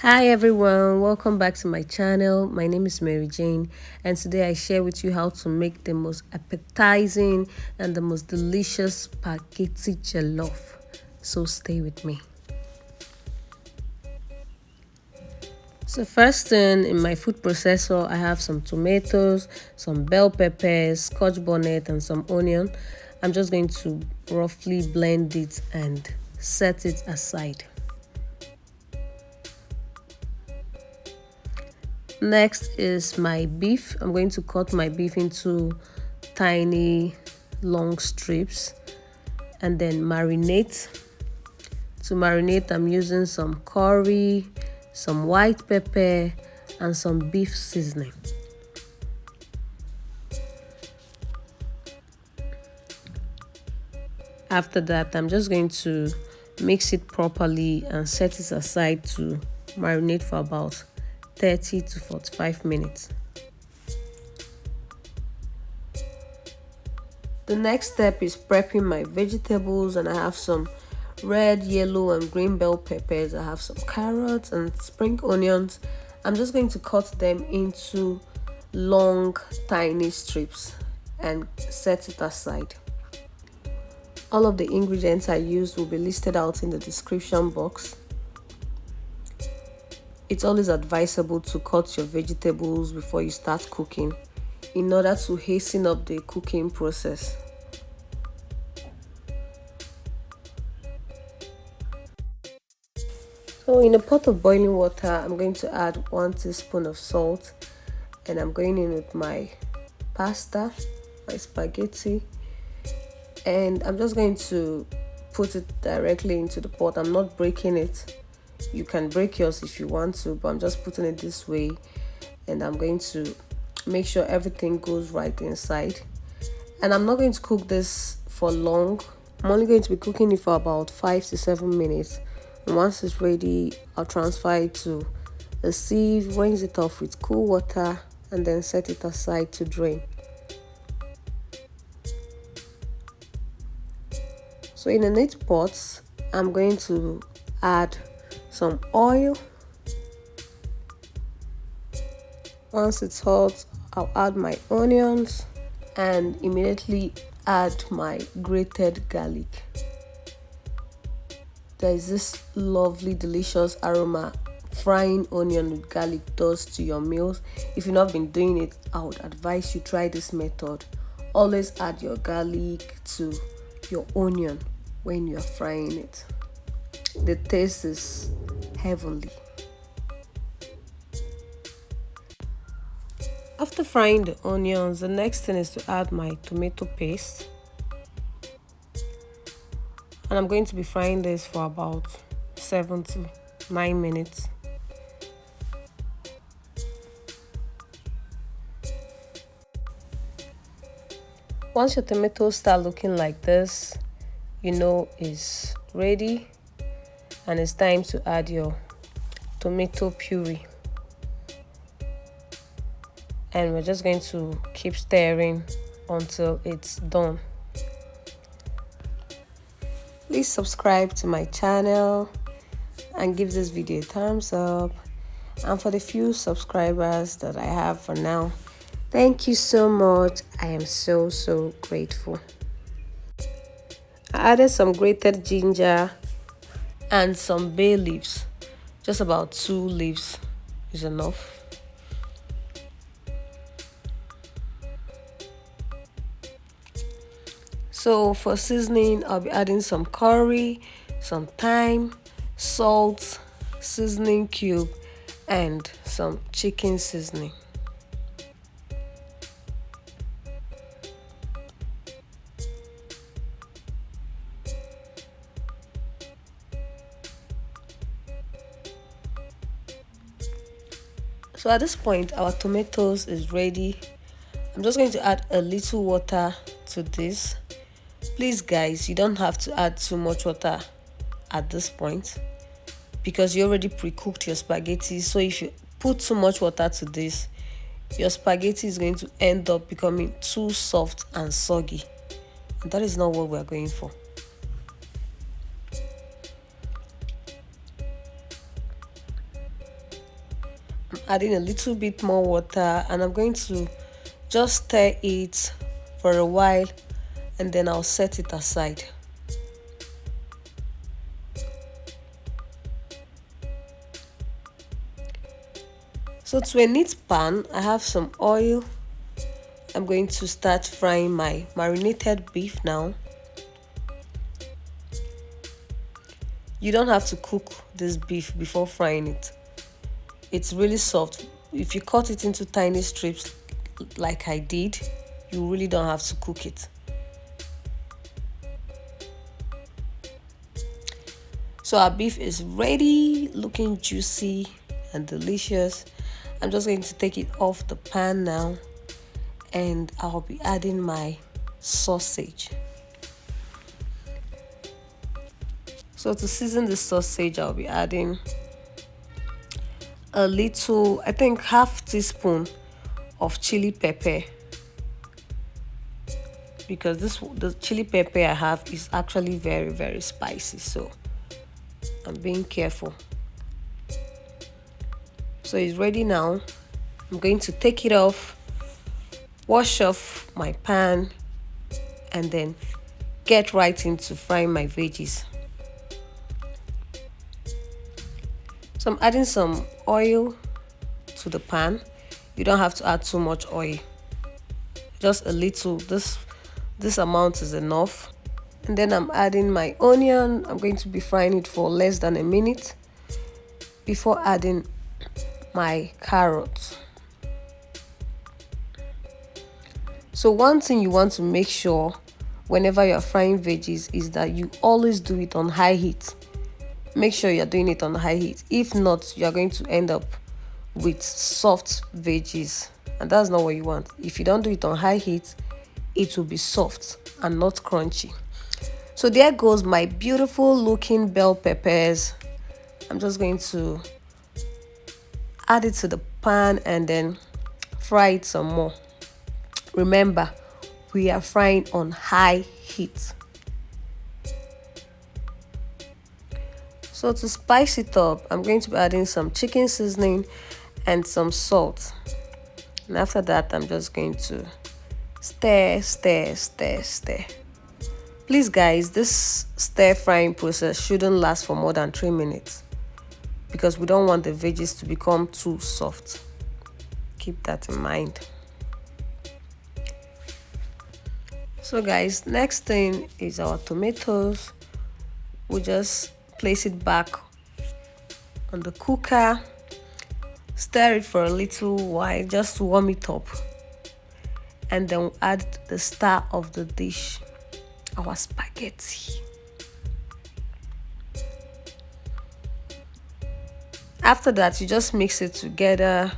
Hi everyone, welcome back to my channel. My name is Mary Jane, and today I share with you how to make the most appetizing and the most delicious spaghetti jollof. So stay with me. So first thing, in my food processor I have some tomatoes, some bell peppers, Scotch bonnet, and some onion. I'm just going to roughly blend it and set it aside. Next is my beef. I'm going to cut my beef into tiny long strips and then marinate. To marinate, I'm using some curry, some white pepper, and some beef seasoning. After that, I'm just going to mix it properly and set it aside to marinate for about 30 to 45 minutes. The next step is prepping my vegetables, and I have some red, yellow, and green bell peppers. I have some carrots and spring onions. I'm just going to cut them into long, tiny strips and set it aside. All of the ingredients I used will be listed out in the description box. It's always advisable to cut your vegetables before you start cooking in order to hasten up the cooking process. So in a pot of boiling water, I'm going to add 1 teaspoon of salt, and I'm going in with my pasta, my spaghetti, and I'm just going to put it directly into the pot. I'm not breaking it. You can break yours if you want to, but I'm just putting it this way, and I'm going to make sure everything goes right inside. And I'm not going to cook this for long. I'm only going to be cooking it for about 5 to 7 minutes. And once it's ready, I'll transfer it to a sieve, rinse it off with cool water, and then set it aside to drain. So in a neat pot, I'm going to add some oil. Once it's hot, I'll add my onions and immediately add my grated garlic. There is this lovely, delicious aroma frying onion with garlic does to your meals. If you've not been doing it, I would advise you try this method. Always add your garlic to your onion when you're frying it. The taste is heavenly. After frying the onions, the next thing is to add my tomato paste. And I'm going to be frying this for about 7 to 9 minutes. Once your tomatoes start looking like this, you know it's ready, and it's time to add your tomato puree. And we're just going to keep stirring until it's done. Please subscribe to my channel and give this video a thumbs up. And for the few subscribers that I have for now, thank you so much. I am so grateful. I added some grated ginger and some bay leaves. Just about 2 leaves is enough. So for seasoning, I'll be adding some curry, some thyme, salt, seasoning cube, and some chicken seasoning. So at this point, our tomatoes is ready. I'm just going to add a little water to this. Please guys, you don't have to add too much water at this point because you already pre-cooked your spaghetti. So if you put too much water to this, your spaghetti is going to end up becoming too soft and soggy. And that is not what we're going for. Adding a little bit more water, and I'm going to just stir it for a while, and then I'll set it aside. So to a neat pan, I have some oil. I'm going to start frying my marinated beef now. You don't have to cook this beef before frying it. It's really soft. If you cut it into tiny strips like I did, you really don't have to cook it. So our beef is ready, looking juicy and delicious. I'm just going to take it off the pan now, and I'll be adding my sausage. So to season the sausage, I'll be adding a little, I think half teaspoon of chili pepper, because the chili pepper I have is actually very spicy, so I'm being careful. So it's ready now. I'm going to take it off, wash off my pan, and then get right into frying my veggies. So I'm adding some oil to the pan. You don't have to add too much oil, just a little. This amount is enough. And then I'm adding my onion. I'm going to be frying it for less than a minute before adding my carrots. So one thing you want to make sure whenever you're frying veggies is that you always do it on high heat. Make sure you're doing it on high heat. If not, you're going to end up with soft veggies, and that's not what you want. If you don't do it on high heat, it will be soft and not crunchy. So there goes my beautiful looking bell peppers. I'm just going to add it to the pan and then fry it some more. Remember, we are frying on high heat. So to spice it up, I'm going to be adding some chicken seasoning and some salt. And after that, I'm just going to stir. Please guys, this stir frying process shouldn't last for more than 3 minutes, because we don't want the veggies to become too soft. Keep that in mind. So guys, next thing is our tomatoes. We just place it back on the cooker, stir it for a little while just to warm it up, and then we'll add the star of the dish, our spaghetti. After that, you just mix it together,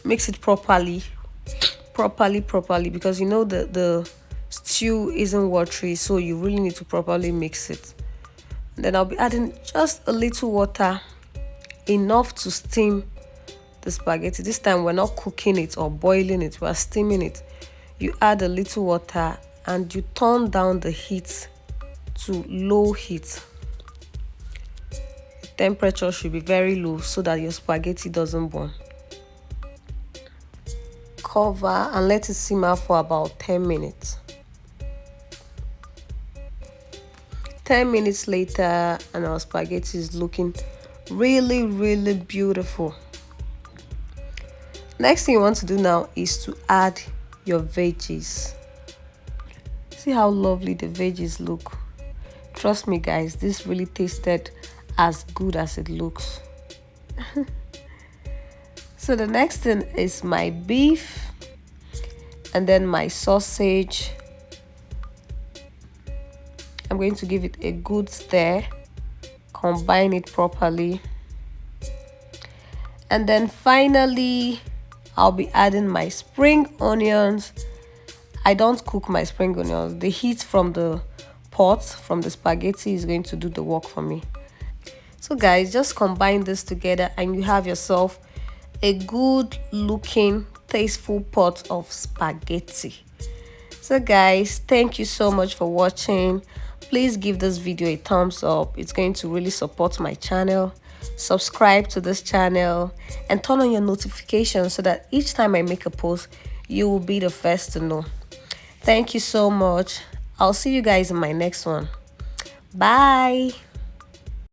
mix it properly, because you know the stew isn't watery, so you really need to properly mix it. Then I'll be adding just a little water, enough to steam the spaghetti. This time we're not cooking it or boiling it, we're steaming it. You add a little water and you turn down the heat to low heat. The temperature should be very low so that your spaghetti doesn't burn. Cover and let it simmer for about 10 minutes. 10 minutes later, and our spaghetti is looking really beautiful. Next thing you want to do now is to add your veggies. See how lovely the veggies look. Trust me guys, this really tasted as good as it looks. So the next thing is my beef, and then my sausage. I'm going to give it a good stir, combine it properly, and then finally I'll be adding my spring onions. I don't cook my spring onions. The heat from the pot, from the spaghetti, is going to do the work for me. So guys, just combine this together and you have yourself a good looking tasteful pot of spaghetti. So guys, thank you so much for watching. Please give this video a thumbs up. It's going to really support my channel. subscribe to this channel, and turn on your notifications so that each time I make a post, you will be the first to know. Thank you so much. I'll see you guys in my next one. Bye.